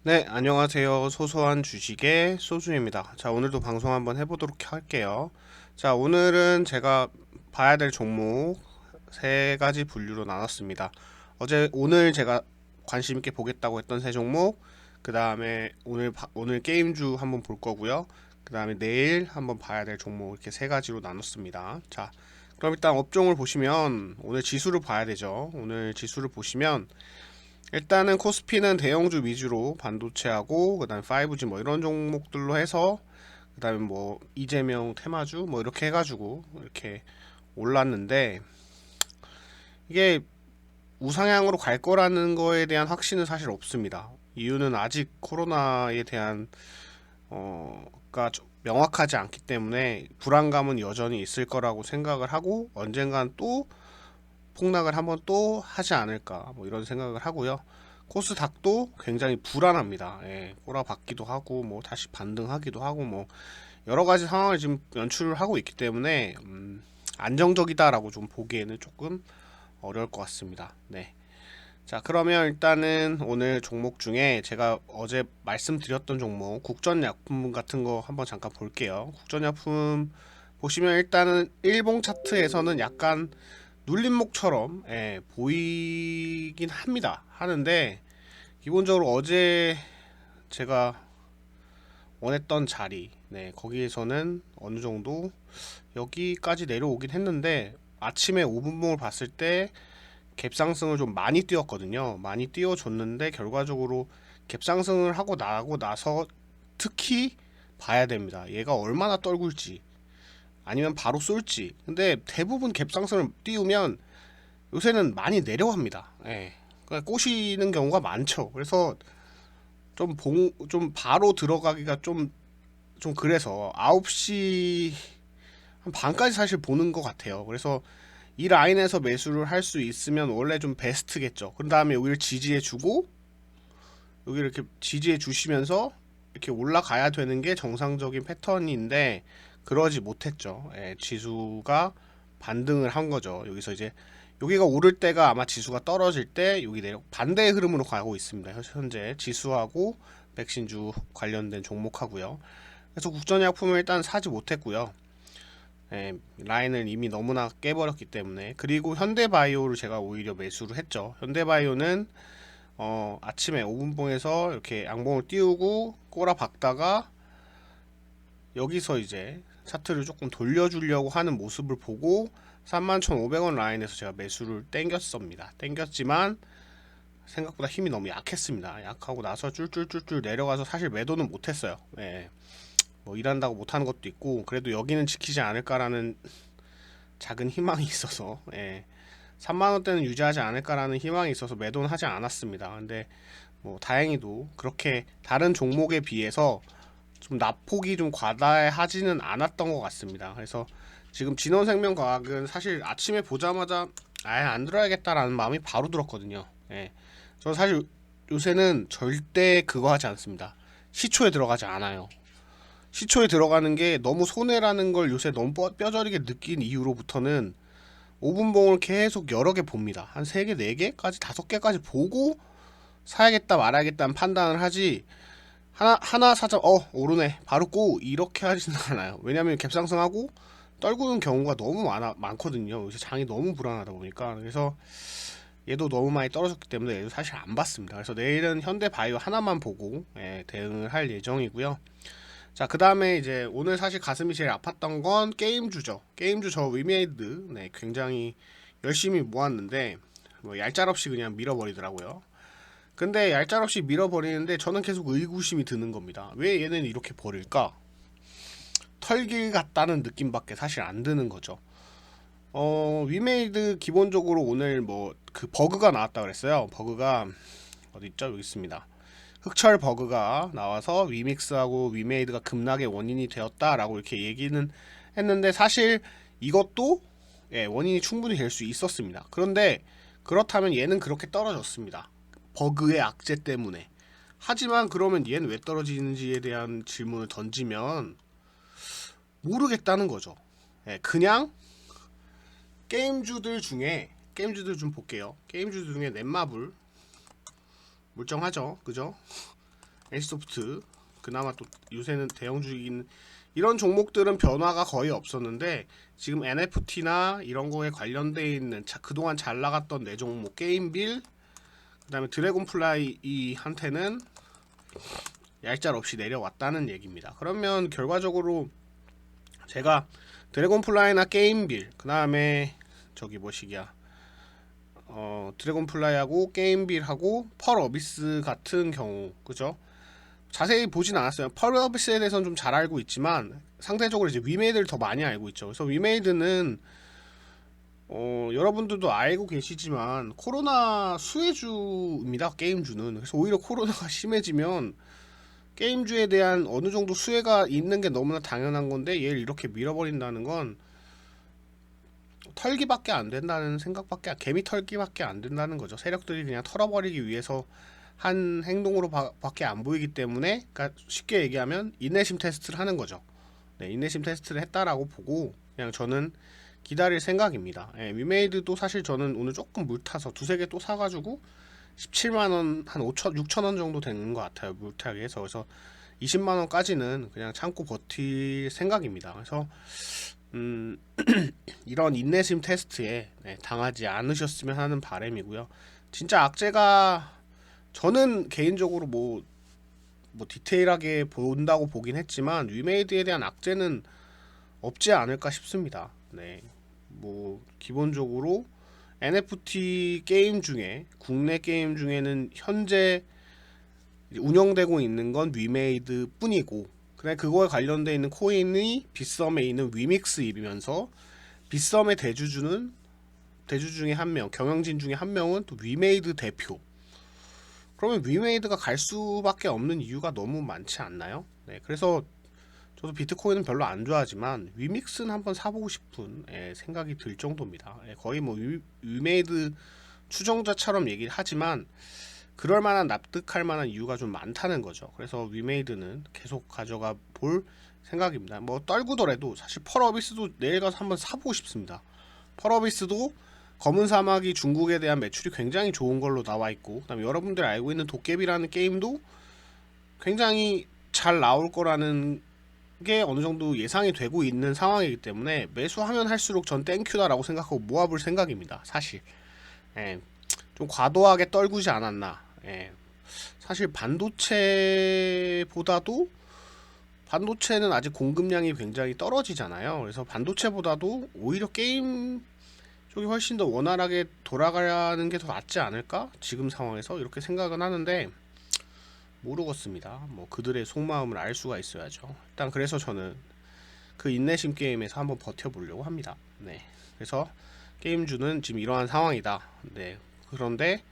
네, 안녕하세요. 소소한 주식의 소주입니다. 자, 오늘도 방송 한번 해보도록 할게요. 자, 오늘은 제가 봐야 될 종목 세 가지 분류로 나눴습니다. 오늘 제가 관심 있게 보겠다고 했던 세 종목, 그 다음에 오늘 게임주 한번 볼 거고요. 그 다음에 내일 한번 봐야 될 종목 이렇게 세 가지로 나눴습니다. 자, 그럼 일단 업종을 보시면 오늘 지수를 봐야 되죠. 오늘 지수를 보시면 일단은 코스피는 대형주 위주로 반도체하고 그다음에 5G 뭐 이런 종목들로 해서 그다음에 뭐 이재명 테마주 뭐 이렇게 해가지고 이렇게 올랐는데 이게 우상향으로 갈 거라는 거에 대한 확신은 사실 없습니다. 이유는 아직 코로나에 대한 가 명확하지 않기 때문에 불안감은 여전히 있을 거라고 생각을 하고 언젠간 또 폭락을 한번 또 하지 않을까 뭐 이런 생각을 하고요. 코스닥도 굉장히 불안합니다. 예, 꼬라박기도 하고 뭐 다시 반등하기도 하고 뭐 여러 가지 상황을 지금 연출을 하고 있기 때문에 안정적이다라고 좀 보기에는 조금 어려울 것 같습니다. 네. 자, 그러면 일단은 오늘 종목 중에 제가 어제 말씀드렸던 종목 국전약품 같은 거 한번 잠깐 볼게요. 국전약품 보시면 일단은 일봉 차트에서는 약간 눌림목처럼 보이긴 하는데 기본적으로 어제 제가 원했던 자리 거기에서는 어느 정도 여기까지 내려오긴 했는데 아침에 5분봉을 봤을 때 갭상승을 좀 많이 띄웠거든요. 많이 띄워줬는데 결과적으로 갭상승을 하고 나서 특히 봐야 됩니다. 얘가 얼마나 떨굴지 아니면 바로 쏠지. 근데 대부분 갭상승을 띄우면 요새는 많이 내려갑니다. 예. 그러니까 꼬시는 경우가 많죠. 그래서 좀 바로 들어가기가 좀 그래서 9시 한 반까지 사실 보는 것 같아요. 그래서 이 라인에서 매수를 할 수 있으면 원래 좀 베스트겠죠. 그 다음에 여기를 지지해 주고 여기 이렇게 지지해 주시면서 이렇게 올라가야 되는 게 정상적인 패턴인데 그러지 못했죠. 예, 지수가 반등을 한 거죠. 여기서 이제 여기가 오를 때가 아마 지수가 떨어질 때 여기 내려 반대의 흐름으로 가고 있습니다. 현재 지수하고 백신주 관련된 종목하고요. 그래서 국전약품을 일단 사지 못했고요. 예, 라인을 이미 너무나 깨버렸기 때문에 그리고 현대바이오를 제가 오히려 매수를 했죠. 현대바이오는 아침에 5분봉에서 이렇게 양봉을 띄우고 꼬라 박다가 여기서 이제 차트를 조금 돌려주려고 하는 모습을 보고 31,500원 라인에서 제가 매수를 땡겼습니다. 땡겼지만 생각보다 힘이 너무 약했습니다. 약하고 나서 쫄쫄쫄쫄 내려가서 사실 매도는 못했어요. 예. 뭐 일한다고 못하는 것도 있고 그래도 여기는 지키지 않을까라는 작은 희망이 있어서 3만원대는 유지하지 않을까라는 희망이 있어서 매도는 하지 않았습니다. 근데 뭐 다행히도 그렇게 다른 종목에 비해서 좀 낙폭이 좀 과다하지는 않았던 것 같습니다. 그래서 지금 진원생명과학은 사실 아침에 보자마자 아예 안 들어야겠다라는 마음이 바로 들었거든요. 예. 저는 사실 요새는 절대 그거 하지 않습니다. 시초에 들어가지 않아요. 시초에 들어가는 게 너무 손해라는 걸 요새 너무 뼈저리게 느낀 이후로부터는 5분봉을 계속 여러 개 봅니다. 한 3개, 4개까지 5개까지 보고 사야겠다 말아야겠다는 판단을 하지 하나 사자 오르네 바로 고 이렇게 하지는 않아요. 왜냐면 갭상승하고 떨구는 경우가 너무 많거든요. 요새 장이 너무 불안하다 보니까. 그래서 얘도 너무 많이 떨어졌기 때문에 얘도 사실 안 봤습니다. 그래서 내일은 현대바이오 하나만 보고 대응을 할 예정이고요. 자, 그 다음에 이제 오늘 사실 가슴이 제일 아팠던 건 게임주죠. 게임주 저 위메이드 굉장히 열심히 모았는데 뭐 얄짤없이 그냥 밀어버리더라고요. 근데 얄짤없이 밀어버리는데 저는 계속 의구심이 드는 겁니다. 왜 얘는 이렇게 버릴까? 털길 같다는 느낌밖에 사실 안 드는 거죠. 위메이드 기본적으로 오늘 뭐 그 버그가 나왔다 그랬어요. 버그가 어디 있죠? 여기 있습니다. 흑철 버그가 나와서 위믹스하고 위메이드가 급락의 원인이 되었다라고 이렇게 얘기는 했는데 사실 이것도 원인이 충분히 될 수 있었습니다. 그런데 그렇다면 얘는 그렇게 떨어졌습니다. 버그의 악재 때문에. 하지만 그러면 얘는 왜 떨어지는지에 대한 질문을 던지면 모르겠다는 거죠. 그냥 게임주들 좀 볼게요. 게임주들 중에 넷마블 물정하죠, 그죠? NC소프트 그나마 또 요새는 대형주이긴 이런 종목들은 변화가 거의 없었는데 지금 NFT나 이런 거에 관련돼 있는 그동안 잘 나갔던 네 종목 게임빌 그다음에 드래곤플라이한테는 얄짤없이 내려왔다는 얘기입니다. 그러면 결과적으로 제가 드래곤플라이나 게임빌 그다음에 저기 뭐시기야 드래곤플라이하고 게임빌하고 펄어비스 같은 경우 그죠? 자세히 보진 않았어요. 펄어비스에 대해서는 좀 잘 알고 있지만 상대적으로 이제 위메이드를 더 많이 알고 있죠. 그래서 위메이드는 여러분들도 알고 계시지만 코로나 수혜주입니다. 게임주는. 그래서 오히려 코로나가 심해지면 게임주에 대한 어느 정도 수혜가 있는 게 너무나 당연한 건데 얘를 이렇게 밀어버린다는 건 털기밖에 안 된다는 생각밖에 개미 털기밖에 안 된다는 거죠. 세력들이 그냥 털어버리기 위해서 한 행동으로 밖에 안 보이기 때문에 그러니까 쉽게 얘기하면 인내심 테스트를 하는 거죠. 네, 인내심 테스트를 했다라고 보고 그냥 저는 기다릴 생각입니다. 예, 위메이드도 사실 저는 오늘 조금 물타서 두세 개 또 사가지고 17만원 한 5천 6천원 정도 되는 것 같아요. 물타기 해서. 그래서 20만원까지는 그냥 참고 버틸 생각입니다. 그래서 이런 인내심 테스트에 당하지 않으셨으면 하는 바람이고요. 진짜 악재가 저는 개인적으로 뭐 디테일하게 본다고 보긴 했지만 위메이드에 대한 악재는 없지 않을까 싶습니다. 네, 뭐 기본적으로 NFT 게임 중에 국내 게임 중에는 현재 운영되고 있는 건 위메이드 뿐이고 그래 그거에 관련돼 있는 코인이 빗썸에 있는 위믹스이면서 빗썸의 대주 중에 한 명, 경영진 중에 한 명은 또 위메이드 대표. 그러면 위메이드가 갈 수밖에 없는 이유가 너무 많지 않나요? 네, 그래서 저도 비트코인은 별로 안 좋아하지만 위믹스는 한번 사보고 싶은 생각이 들 정도입니다. 거의 뭐 위메이드 추종자처럼 얘기를 하지만 그럴 만한 납득할 만한 이유가 좀 많다는 거죠. 그래서 위메이드는 계속 가져가 볼 생각입니다. 뭐 떨구더라도 사실 펄어비스도 내일 가서 한번 사보고 싶습니다. 펄어비스도 검은 사막이 중국에 대한 매출이 굉장히 좋은 걸로 나와 있고 그다음에 여러분들 알고 있는 도깨비라는 게임도 굉장히 잘 나올 거라는 게 어느 정도 예상이 되고 있는 상황이기 때문에 매수하면 할수록 전 땡큐다라고 생각하고 모아볼 생각입니다. 사실 좀 과도하게 떨구지 않았나. 사실 반도체는 아직 공급량이 굉장히 떨어지잖아요. 그래서 반도체보다도 오히려 게임 쪽이 훨씬 더 원활하게 돌아가는 게 더 낫지 않을까? 지금 상황에서 이렇게 생각은 하는데 모르겠습니다. 뭐 그들의 속마음을 알 수가 있어야죠. 일단 그래서 저는 그 인내심 게임에서 한번 버텨보려고 합니다. 네. 그래서 게임주는 지금 이러한 상황이다. 네. 그런데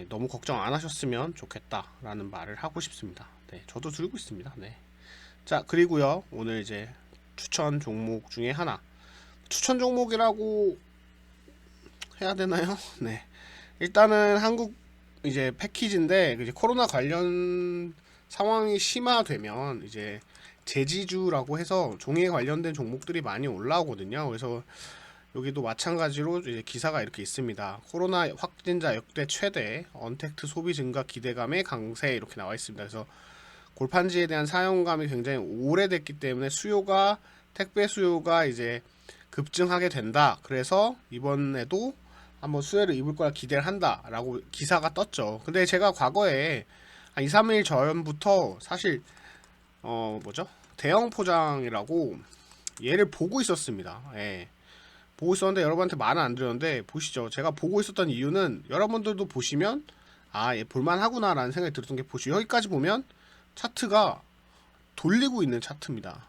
너무 걱정 안 하셨으면 좋겠다라는 말을 하고 싶습니다. 네. 저도 들고 있습니다. 네. 자, 그리고요. 오늘 이제 추천 종목 중에 하나. 추천 종목이라고 해야 되나요? 네. 일단은 한국 이제 패키지인데 이제 코로나 관련 상황이 심화되면 이제 제지주라고 해서 종이에 관련된 종목들이 많이 올라오거든요. 그래서 여기도 마찬가지로 이제 기사가 이렇게 있습니다. 코로나 확진자 역대 최대, 언택트 소비 증가 기대감의 강세 이렇게 나와 있습니다. 그래서 골판지에 대한 사용감이 굉장히 오래됐기 때문에 택배 수요가 이제 급증하게 된다. 그래서 이번에도 한번 수혜를 입을 거라 기대를 한다라고 기사가 떴죠. 근데 제가 과거에 한 2, 3일 전부터 사실 대형 포장이라고 얘를 보고 있었습니다. 보고 있었는데 여러분한테 말은 안 드렸는데 보시죠. 제가 보고 있었던 이유는 여러분들도 보시면 얘 볼만하구나 라는 생각이 들었던 게 보시죠. 여기까지 보면 차트가 돌리고 있는 차트입니다.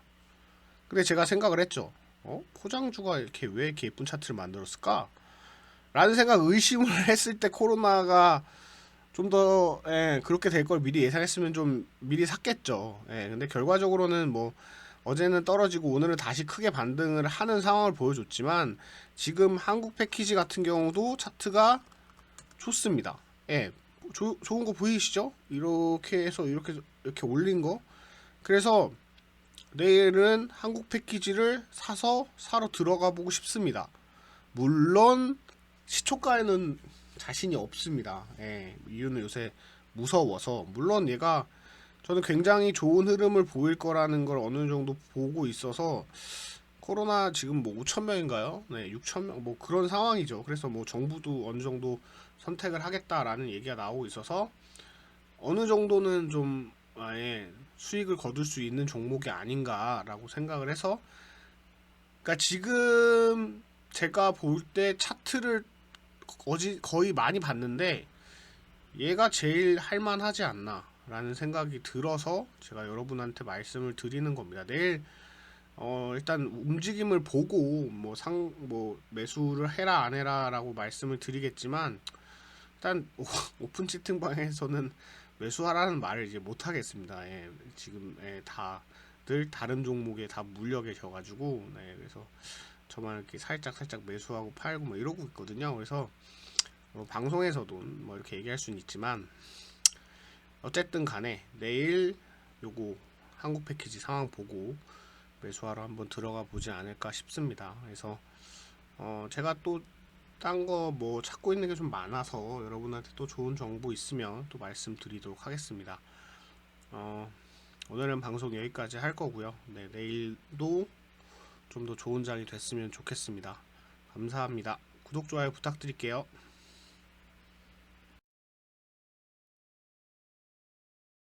근데 제가 생각을 했죠. 포장주가 왜 이렇게 예쁜 차트를 만들었을까? 라는 의심을 했을 때 코로나가 좀 더 그렇게 될 걸 미리 예상했으면 좀 미리 샀겠죠. 근데 결과적으로는 뭐 어제는 떨어지고 오늘은 다시 크게 반등을 하는 상황을 보여줬지만 지금 한국 패키지 같은 경우도 차트가 좋습니다. 좋은 거 보이시죠? 이렇게 해서 이렇게 올린 거. 그래서 내일은 한국 패키지를 사러 들어가 보고 싶습니다. 물론 시초가에는 자신이 없습니다. 이유는 요새 무서워서. 물론 얘가 저는 굉장히 좋은 흐름을 보일 거라는 걸 어느 정도 보고 있어서 코로나 지금 뭐 5천 명인가요? 네, 6천 명 뭐 그런 상황이죠. 그래서 뭐 정부도 어느 정도 선택을 하겠다라는 얘기가 나오고 있어서 어느 정도는 좀 아예 수익을 거둘 수 있는 종목이 아닌가라고 생각을 해서 그러니까 지금 제가 볼 때 차트를 거의 많이 봤는데 얘가 제일 할만하지 않나 라는 생각이 들어서 제가 여러분한테 말씀을 드리는 겁니다. 내일 일단 움직임을 보고 뭐 매수를 해라 안 해라라고 말씀을 드리겠지만 일단 오픈 채팅방에서는 매수하라는 말을 이제 못 하겠습니다. 예, 지금 다들 다른 종목에 다 물려 계셔가지고 네, 그래서 저만 이렇게 살짝 매수하고 팔고 뭐 이러고 있거든요. 그래서 방송에서도 뭐 이렇게 얘기할 수는 있지만 어쨌든 간에 내일 요거 한국 패키지 상황 보고 매수하러 한번 들어가 보지 않을까 싶습니다. 그래서 제가 또 딴 거 뭐 찾고 있는 게 좀 많아서 여러분한테 또 좋은 정보 있으면 또 말씀드리도록 하겠습니다. 오늘은 방송 여기까지 할 거고요. 네, 내일도 좀 더 좋은 장이 됐으면 좋겠습니다. 감사합니다. 구독, 좋아요 부탁드릴게요.